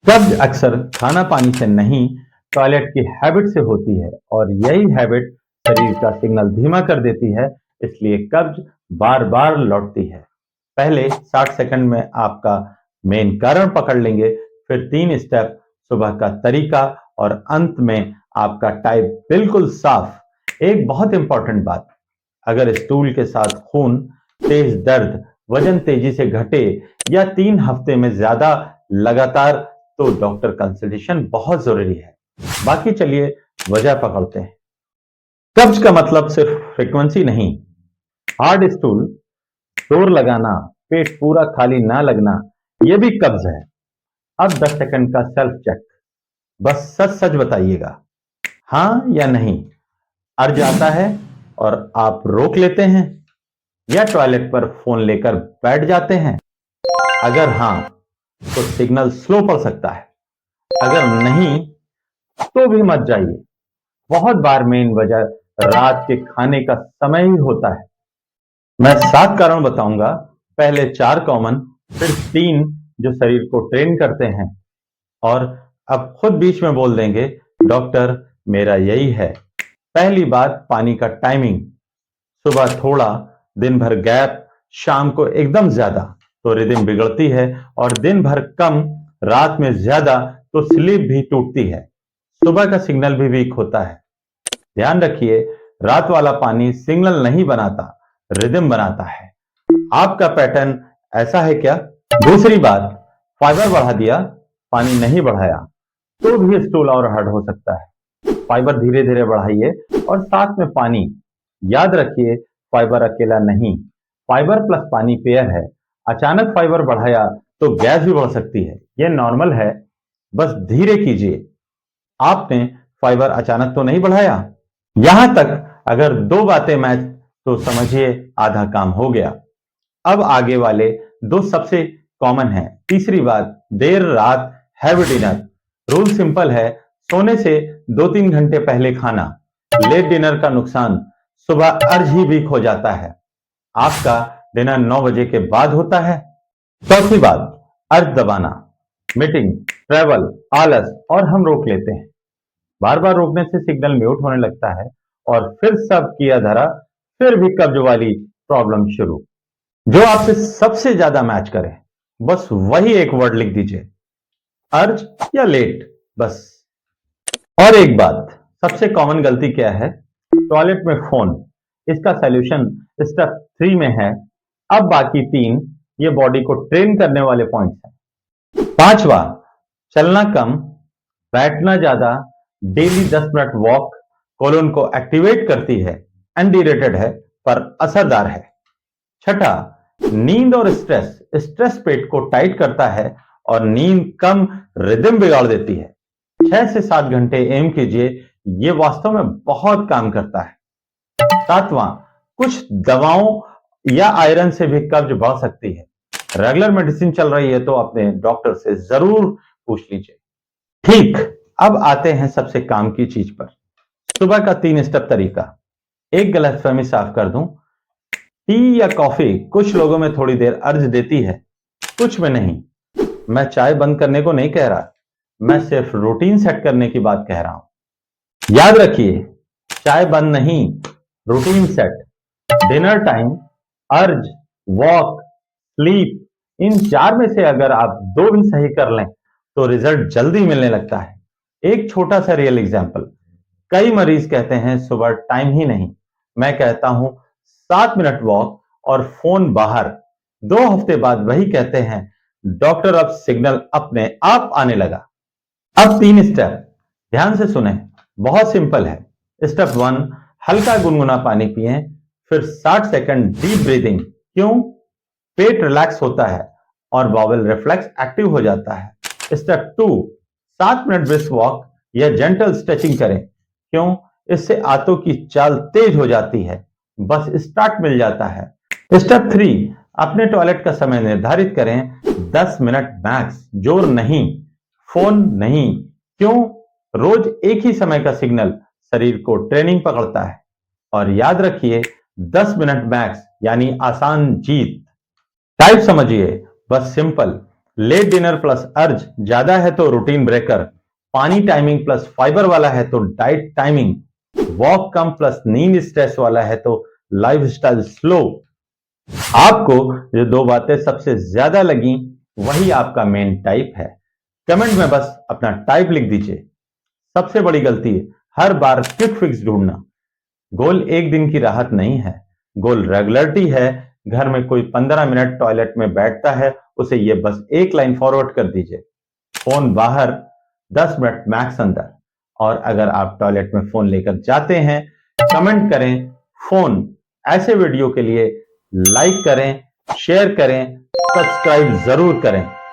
कब्ज अक्सर खाना पानी से नहीं, टॉयलेट की हैबिट से होती है और यही हैबिट शरीर का सिग्नल धीमा कर देती है, इसलिए कब्ज बार बार लौटती है। पहले 60 सेकंड में आपका मेन कारण पकड़ लेंगे, फिर 3 स्टेप, सुबह का तरीका और अंत में आपका टाइप बिल्कुल साफ। एक बहुत इंपॉर्टेंट बात, अगर स्टूल के साथ खून, तेज दर्द, वजन तेजी से घटे या 3 हफ्ते में ज्यादा लगातार, तो डॉक्टर कंसल्टेशन बहुत जरूरी है। बाकी चलिए वजह पकड़ते हैं। कब्ज का मतलब सिर्फ फ्रीक्वेंसी नहीं, हार्ड स्टूल, जोर लगाना, पेट पूरा खाली ना लगना, यह भी कब्ज है। अब 10 सेकंड का सेल्फ चेक, बस सच सच बताइएगा, हाँ या नहीं। अर्ज आता है और आप रोक लेते हैं या टॉयलेट पर फोन लेकर बैठ जाते हैं? अगर हाँ, तो सिग्नल स्लो पड़ सकता है। अगर नहीं, तो भी मत जाइए। बहुत बार मेन वजह रात के खाने का समय ही होता है। मैं 7 कारण बताऊंगा, पहले 4 कॉमन, फिर 3 जो शरीर को ट्रेन करते हैं, और अब खुद बीच में बोल देंगे, डॉक्टर मेरा यही है। पहली बात, पानी का टाइमिंग। सुबह थोड़ा, दिन भर गैप, शाम को एकदम ज्यादा, तो रिदम बिगड़ती है, और दिन भर कम, रात में ज्यादा, तो स्लीप भी टूटती है। सुबह का सिग्नल भी वीक होता है। ध्यान रखिए, रात वाला पानी सिग्नल नहीं बनाता, रिदम बनाता है। आपका पैटर्न ऐसा है क्या? दूसरी बात, फाइबर बढ़ा दिया, पानी नहीं बढ़ाया, तो भी स्टूल और हार्ड हो सकता है। फाइबर धीरे धीरे बढ़ाइए और साथ में पानी। याद रखिए, फाइबर अकेला नहीं, फाइबर प्लस पानी पेयर है। अचानक फाइबर बढ़ाया तो गैस भी बढ़ सकती है, यह नॉर्मल है, बस धीरे कीजिए। आपने फाइबर अचानक तो नहीं बढ़ाया। यहां तक अगर 2 बातें मैच, तो समझिए आधा काम हो गया। अब आगे वाले 2 सबसे कॉमन हैं। तीसरी बात, देर रात हैवी डिनर। रूल सिंपल है, सोने से 2-3 घंटे पहले खाना। लेट डिनर का नुकसान, सुबह अर्ज ही वीक हो जाता है। आपका डिनर 9 बजे के बाद होता है। चौथी बात, अर्ज दबाना। मीटिंग, ट्रैवल, आलस, और हम रोक लेते हैं। बार बार रोकने से सिग्नल म्यूट होने लगता है और फिर सब किया धरा, फिर भी कब्ज वाली प्रॉब्लम शुरू। जो आपसे सबसे ज्यादा मैच करे, बस वही एक वर्ड लिख दीजिए, अर्ज या लेट, बस। और एक बात, सबसे कॉमन गलती क्या है? टॉयलेट में फोन। इसका सॉल्यूशन स्टेप 3 में है। अब बाकी 3 ये बॉडी को ट्रेन करने वाले पॉइंट्स हैं। पांचवा, चलना कम, बैठना ज्यादा, डेली 10 मिनट वॉक, कोलन को एक्टिवेट करती है, अनडिरेटेड है पर असरदार है। छठा, नींद और स्ट्रेस। स्ट्रेस पेट को टाइट करता है और नींद कम, रिदम बिगाड़ देती है। 6 से 7 घंटे एम कीजिए, यह वास्तव में बहुत काम करता है। सातवां, कुछ दवाओं या आयरन से भी कब्ज बढ़ सकती है। रेगुलर मेडिसिन चल रही है तो अपने डॉक्टर से जरूर पूछ लीजिए। ठीक, अब आते हैं सबसे काम की चीज पर, सुबह का 3 स्टेप तरीका। एक गलतफहमी साफ कर दूं, टी या कॉफी कुछ लोगों में थोड़ी देर अर्ज देती है, कुछ में नहीं। मैं चाय बंद करने को नहीं कह रहा, मैं सिर्फ रूटीन सेट करने की बात कह रहा हूं। याद रखिए, चाय बंद नहीं, रूटीन सेट। डिनर टाइम, अर्ज, वॉक, स्लीप, इन 4 में से अगर आप 2 भी सही कर लें तो रिजल्ट जल्दी मिलने लगता है। एक छोटा सा रियल एग्जांपल, कई मरीज कहते हैं सुबह टाइम ही नहीं। मैं कहता हूं 7 मिनट वॉक और फोन बाहर। 2 हफ्ते बाद वही कहते हैं, डॉक्टर अब सिग्नल अपने आप आने लगा। अब 3 स्टेप ध्यान से सुने, बहुत सिंपल है। स्टेप 1, हल्का गुनगुना पानी पिएं, फिर 60 सेकंड डीप ब्रीदिंग। क्यों? पेट रिलैक्स होता है और बाउल रिफ्लेक्स एक्टिव हो जाता है। स्टेप 2, 7 मिनट ब्रिस्क वॉक या जेंटल स्ट्रेचिंग करें। क्यों? इससे आंतों की चाल तेज हो जाती है, बस स्टार्ट मिल जाता है। स्टेप 3, अपने टॉयलेट का समय निर्धारित करें, 10 मिनट मैक्स, जोर नहीं, फोन नहीं। क्यों? रोज एक ही समय का सिग्नल शरीर को ट्रेनिंग पकड़ता है। और याद रखिए, 10 मिनट मैक्स यानी आसान जीत। टाइप समझिए, बस सिंपल, लेट डिनर प्लस अर्ज ज्यादा है तो रूटीन ब्रेकर, पानी टाइमिंग प्लस फाइबर वाला है तो डाइट टाइमिंग, वॉक कम प्लस नींद स्ट्रेस वाला है तो लाइफस्टाइल स्लो। आपको जो दो बातें सबसे ज्यादा लगी वही आपका मेन टाइप है। कमेंट में बस अपना टाइप लिख दीजिए। सबसे बड़ी गलती है हर बार क्विक फिक्स ढूंढना। गोल एक दिन की राहत नहीं है, गोल रेगुलरिटी है। घर में कोई 15 मिनट टॉयलेट में बैठता है, उसे ये बस एक लाइन फॉरवर्ड कर दीजिए, फोन बाहर, 10 मिनट मैक्स अंदर। और अगर आप टॉयलेट में फोन लेकर जाते हैं, कमेंट करें फोन। ऐसे वीडियो के लिए लाइक करें, शेयर करें, सब्सक्राइब जरूर करें।